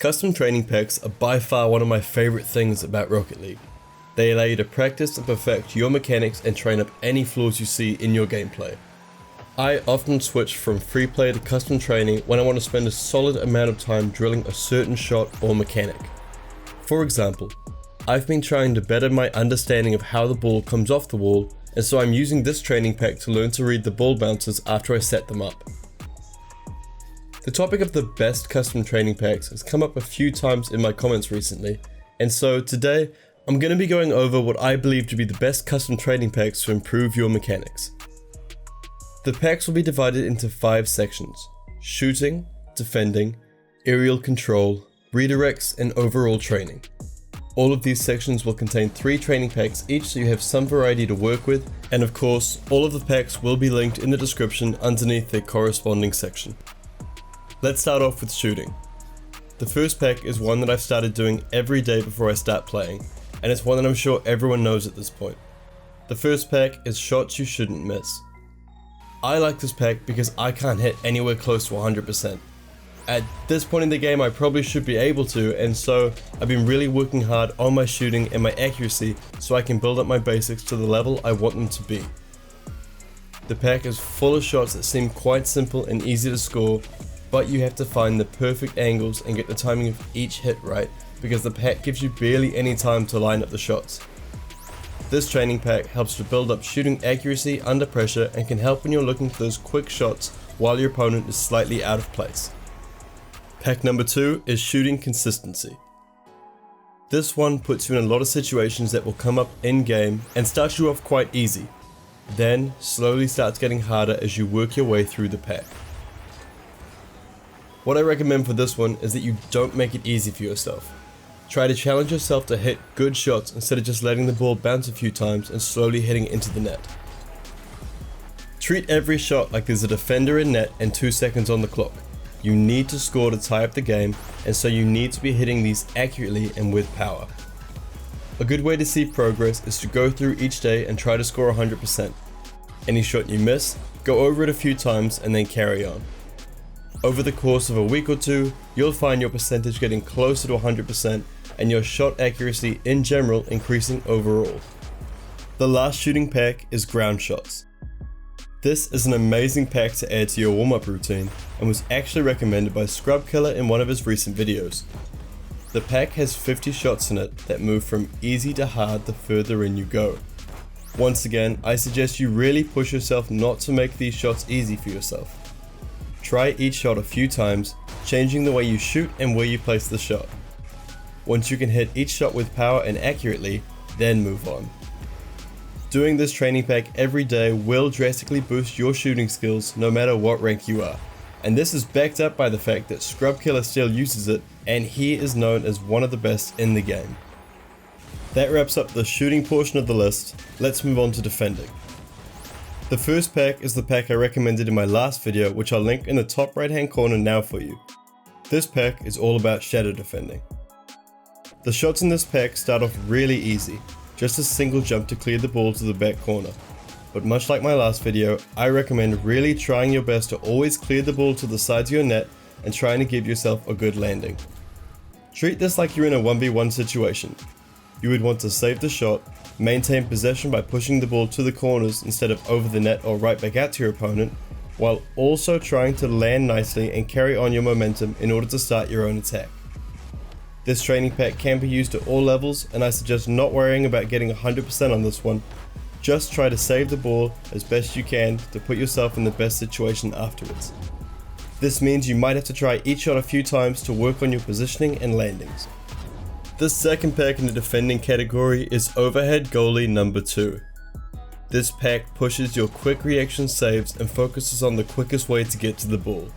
Custom training packs are by far one of my favorite things about Rocket League. They allow you to practice and perfect your mechanics and train up any flaws you see in your gameplay. I often switch from free play to custom training when I want to spend a solid amount of time drilling a certain shot or mechanic. For example, I've been trying to better my understanding of how the ball comes off the wall, and so I'm using this training pack to learn to read the ball bounces after I set them up. The topic of the best custom training packs has come up a few times in my comments recently, and so today I'm going to be going over what I believe to be the best custom training packs to improve your mechanics. The packs will be divided into 5 sections: shooting, defending, aerial control, redirects, and overall training. All of these sections will contain 3 training packs each, so you have some variety to work with, and of course all of the packs will be linked in the description underneath their corresponding section. Let's start off with shooting. The first pack is one that I've started doing every day before I start playing, and it's one that I'm sure everyone knows at this point. The first pack is shots you shouldn't miss. I like this pack because I can't hit anywhere close to 100%. At this point in the game I probably should be able to, and so I've been really working hard on my shooting and my accuracy so I can build up my basics to the level I want them to be. The pack is full of shots that seem quite simple and easy to score, but you have to find the perfect angles and get the timing of each hit right, because the pack gives you barely any time to line up the shots. This training pack helps to build up shooting accuracy under pressure and can help when you're looking for those quick shots while your opponent is slightly out of place. Pack number 2 is shooting consistency. This one puts you in a lot of situations that will come up in game and starts you off quite easy, then slowly starts getting harder as you work your way through the pack. What I recommend for this one is that you don't make it easy for yourself. Try to challenge yourself to hit good shots instead of just letting the ball bounce a few times and slowly hitting it into the net. Treat every shot like there's a defender in net and 2 seconds on the clock. You need to score to tie up the game, and so you need to be hitting these accurately and with power. A good way to see progress is to go through each day and try to score 100%. Any shot you miss, go over it a few times and then carry on. Over the course of a week or two, you'll find your percentage getting closer to 100% and your shot accuracy in general increasing overall. The last shooting pack is ground shots. This is an amazing pack to add to your warm-up routine and was actually recommended by Scrub Killer in one of his recent videos. The pack has 50 shots in it that move from easy to hard the further in you go. Once again, I suggest you really push yourself not to make these shots easy for yourself. Try each shot a few times, changing the way you shoot and where you place the shot. Once you can hit each shot with power and accurately, then move on. Doing this training pack every day will drastically boost your shooting skills no matter what rank you are. And this is backed up by the fact that Scrub Killer still uses it, and he is known as one of the best in the game. That wraps up the shooting portion of the list. Let's move on to defending. The first pack is the pack I recommended in my last video, which I'll link in the top right hand corner now for you. This pack is all about shadow defending. The shots in this pack start off really easy, just a single jump to clear the ball to the back corner. But much like my last video, I recommend really trying your best to always clear the ball to the sides of your net and trying to give yourself a good landing. Treat this like you're in a 1v1 situation. You would want to save the shot, maintain possession by pushing the ball to the corners instead of over the net or right back out to your opponent, while also trying to land nicely and carry on your momentum in order to start your own attack. This training pack can be used at all levels, and I suggest not worrying about getting 100% on this one. Just try to save the ball as best you can to put yourself in the best situation afterwards. This means you might have to try each shot a few times to work on your positioning and landings. The second pack in the defending category is Overhead Goalie number 2. This pack pushes your quick reaction saves and focuses on the quickest way to get to the ball.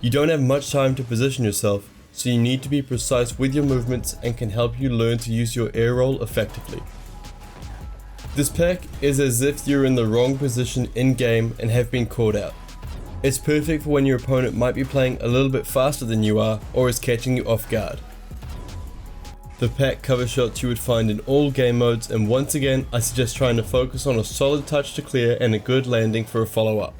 You don't have much time to position yourself, so you need to be precise with your movements and can help you learn to use your air roll effectively. This pack is as if you're in the wrong position in game and have been caught out. It's perfect for when your opponent might be playing a little bit faster than you are or is catching you off guard. The pack covers shots you would find in all game modes, and once again I suggest trying to focus on a solid touch to clear and a good landing for a follow-up.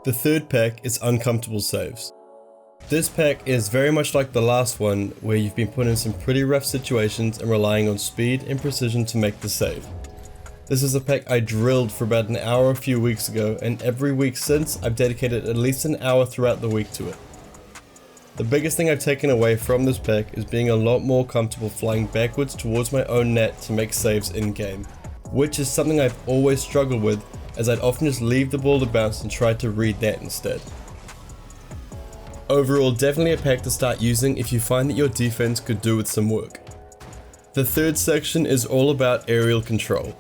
The third pack is Uncomfortable Saves. This pack is very much like the last one, where you've been put in some pretty rough situations and relying on speed and precision to make the save. This is a pack I drilled for about an hour a few weeks ago, and every week since I've dedicated at least an hour throughout the week to it. The biggest thing I've taken away from this pack is being a lot more comfortable flying backwards towards my own net to make saves in game, which is something I've always struggled with, as I'd often just leave the ball to bounce and try to read that instead. Overall, definitely a pack to start using if you find that your defense could do with some work. The third section is all about aerial control.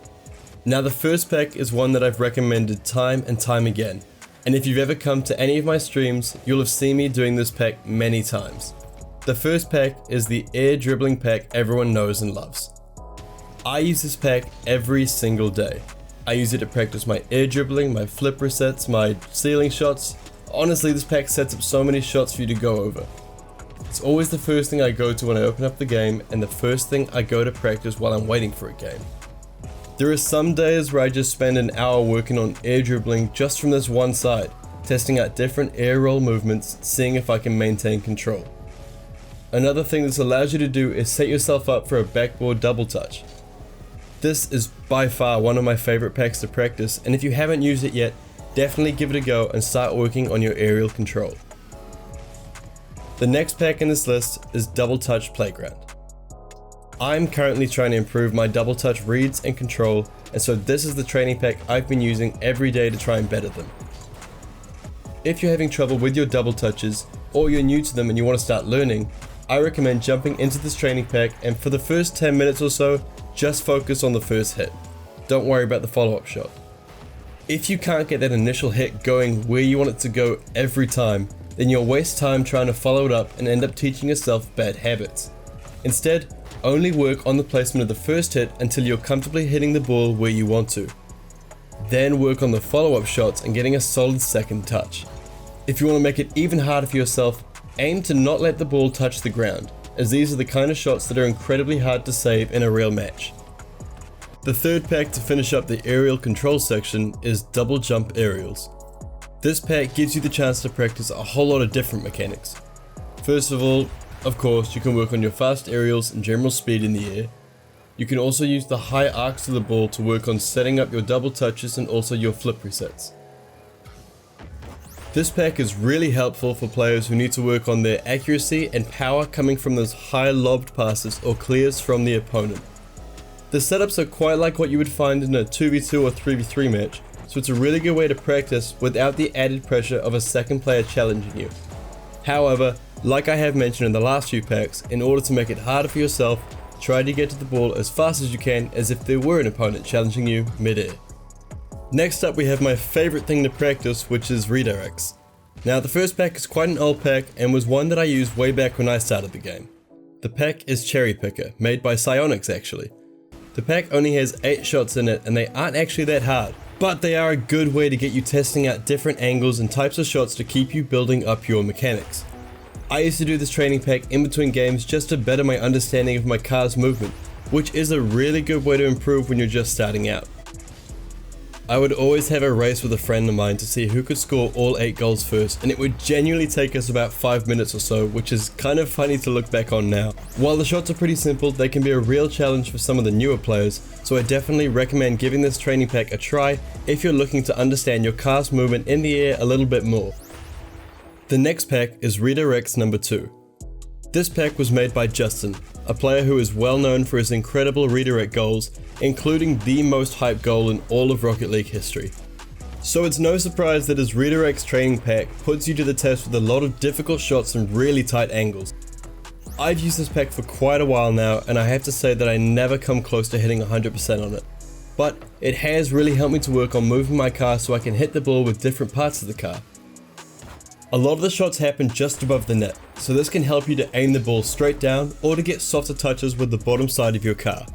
Now the first pack is one that I've recommended time and time again, and if you've ever come to any of my streams, you'll have seen me doing this pack many times. The first pack is the air dribbling pack everyone knows and loves. I use this pack every single day. I use it to practice my air dribbling, my flip resets, my ceiling shots. Honestly, this pack sets up so many shots for you to go over. It's always the first thing I go to when I open up the game, and the first thing I go to practice while I'm waiting for a game. There are some days where I just spend an hour working on air dribbling just from this one side, testing out different air roll movements, seeing if I can maintain control. Another thing this allows you to do is set yourself up for a backboard double touch. This is by far one of my favorite packs to practice, and if you haven't used it yet, definitely give it a go and start working on your aerial control. The next pack in this list is Double Touch Playground. I'm currently trying to improve my double touch reads and control, and so this is the training pack I've been using every day to try and better them. If you're having trouble with your double touches, or you're new to them and you want to start learning, I recommend jumping into this training pack, and for the first 10 minutes or so, just focus on the first hit. Don't worry about the follow-up shot. If you can't get that initial hit going where you want it to go every time, then you'll waste time trying to follow it up and end up teaching yourself bad habits. Instead, only work on the placement of the first hit until you're comfortably hitting the ball where you want to. Then work on the follow-up shots and getting a solid second touch. If you want to make it even harder for yourself, aim to not let the ball touch the ground, as these are the kind of shots that are incredibly hard to save in a real match. The third pack to finish up the aerial control section is Double Jump Aerials. This pack gives you the chance to practice a whole lot of different mechanics. First of all, of course, you can work on your fast aerials and general speed in the air. You can also use the high arcs of the ball to work on setting up your double touches and also your flip resets. This pack is really helpful for players who need to work on their accuracy and power coming from those high lobbed passes or clears from the opponent. The setups are quite like what you would find in a 2v2 or 3v3 match, so it's a really good way to practice without the added pressure of a second player challenging you. However, like I have mentioned in the last few packs, in order to make it harder for yourself, try to get to the ball as fast as you can as if there were an opponent challenging you mid-air. Next up we have my favorite thing to practice, which is redirects. Now the first pack is quite an old pack and was one that I used way back when I started the game. The pack is Cherry Picker, made by Psionics actually. The pack only has 8 shots in it and they aren't actually that hard, but they are a good way to get you testing out different angles and types of shots to keep you building up your mechanics. I used to do this training pack in between games just to better my understanding of my car's movement, which is a really good way to improve when you're just starting out. I would always have a race with a friend of mine to see who could score all 8 goals first, and it would genuinely take us about 5 minutes or so, which is kind of funny to look back on now. While the shots are pretty simple, they can be a real challenge for some of the newer players, so I definitely recommend giving this training pack a try if you're looking to understand your car's movement in the air a little bit more. The next pack is Redirects number 2. This pack was made by Justin, a player who is well known for his incredible redirect goals, including the most hyped goal in all of Rocket League history. So it's no surprise that his Redirects training pack puts you to the test with a lot of difficult shots and really tight angles. I've used this pack for quite a while now, and I have to say that I never come close to hitting 100% on it. But it has really helped me to work on moving my car so I can hit the ball with different parts of the car. A lot of the shots happen just above the net, so this can help you to aim the ball straight down or to get softer touches with the bottom side of your car.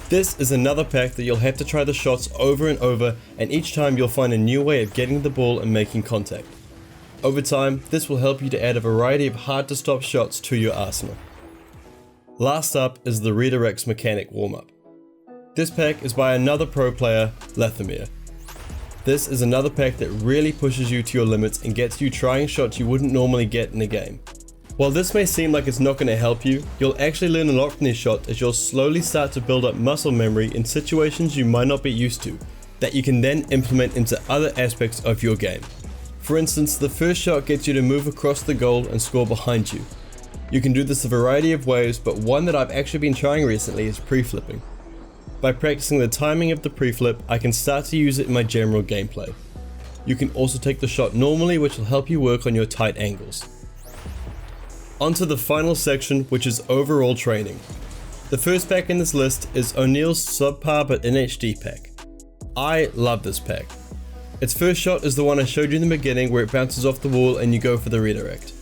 This is another pack that you'll have to try the shots over and over, and each time you'll find a new way of getting the ball and making contact. Over time, this will help you to add a variety of hard to stop shots to your arsenal. Last up is the Redirects Mechanic Warmup. This pack is by another pro player, Thanovic. This is another pack that really pushes you to your limits and gets you trying shots you wouldn't normally get in a game. While this may seem like it's not going to help you, you'll actually learn a lot from these shots as you'll slowly start to build up muscle memory in situations you might not be used to, that you can then implement into other aspects of your game. For instance, the first shot gets you to move across the goal and score behind you. You can do this a variety of ways, but one that I've actually been trying recently is pre-flipping. By practicing the timing of the pre-flip, I can start to use it in my general gameplay. You can also take the shot normally, which will help you work on your tight angles. On to the final section, which is overall training. The first pack in this list is O'Neill's subpar but NHD pack. I love this pack. Its first shot is the one I showed you in the beginning where it bounces off the wall and you go for the redirect.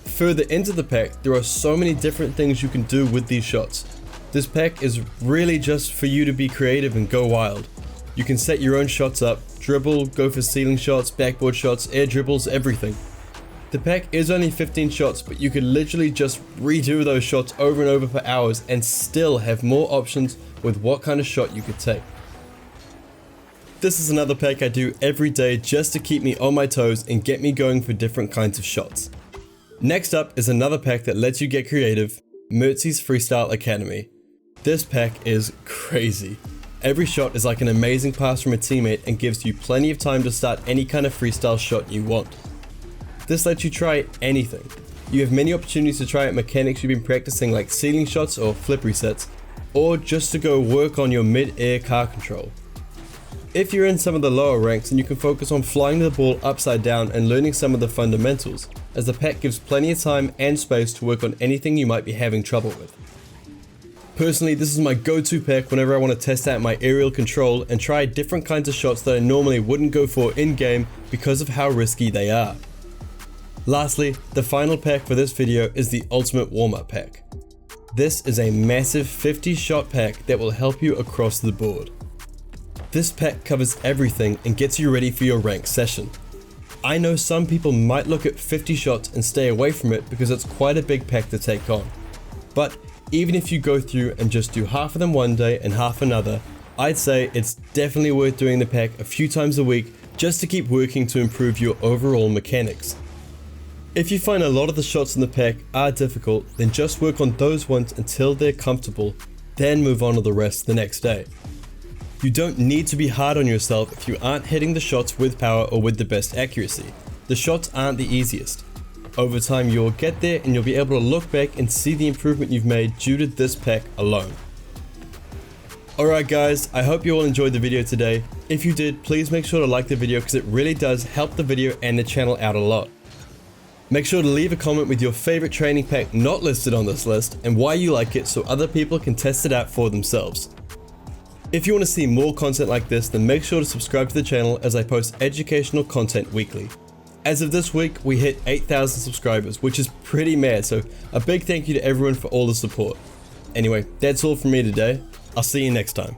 Further into the pack, there are so many different things you can do with these shots. This pack is really just for you to be creative and go wild. You can set your own shots up, dribble, go for ceiling shots, backboard shots, air dribbles, everything. The pack is only 15 shots, but you could literally just redo those shots over and over for hours and still have more options with what kind of shot you could take. This is another pack I do every day just to keep me on my toes and get me going for different kinds of shots. Next up is another pack that lets you get creative, Mertzy's Freestyle Academy. This pack is crazy. Every shot is like an amazing pass from a teammate and gives you plenty of time to start any kind of freestyle shot you want. This lets you try anything. You have many opportunities to try out mechanics you've been practicing like ceiling shots or flip resets, or just to go work on your mid-air car control. If you're in some of the lower ranks, then you can focus on flying the ball upside down and learning some of the fundamentals, as the pack gives plenty of time and space to work on anything you might be having trouble with. Personally, this is my go-to pack whenever I want to test out my aerial control and try different kinds of shots that I normally wouldn't go for in-game because of how risky they are. Lastly, the final pack for this video is the Ultimate Warmup pack. This is a massive 50 shot pack that will help you across the board. This pack covers everything and gets you ready for your ranked session. I know some people might look at 50 shots and stay away from it because it's quite a big pack to take on. But even if you go through and just do half of them one day and half another, I'd say it's definitely worth doing the pack a few times a week just to keep working to improve your overall mechanics. If you find a lot of the shots in the pack are difficult, then just work on those ones until they're comfortable, then move on to the rest the next day. You don't need to be hard on yourself if you aren't hitting the shots with power or with the best accuracy. The shots aren't the easiest. Over time you'll get there and you'll be able to look back and see the improvement you've made due to this pack alone. Alright guys, I hope you all enjoyed the video today. If you did, please make sure to like the video because it really does help the video and the channel out a lot. Make sure to leave a comment with your favorite training pack not listed on this list and why you like it so other people can test it out for themselves. If you want to see more content like this, then make sure to subscribe to the channel as I post educational content weekly. As of this week, we hit 8,000 subscribers, which is pretty mad, so a big thank you to everyone for all the support. Anyway, that's all from me today. I'll see you next time.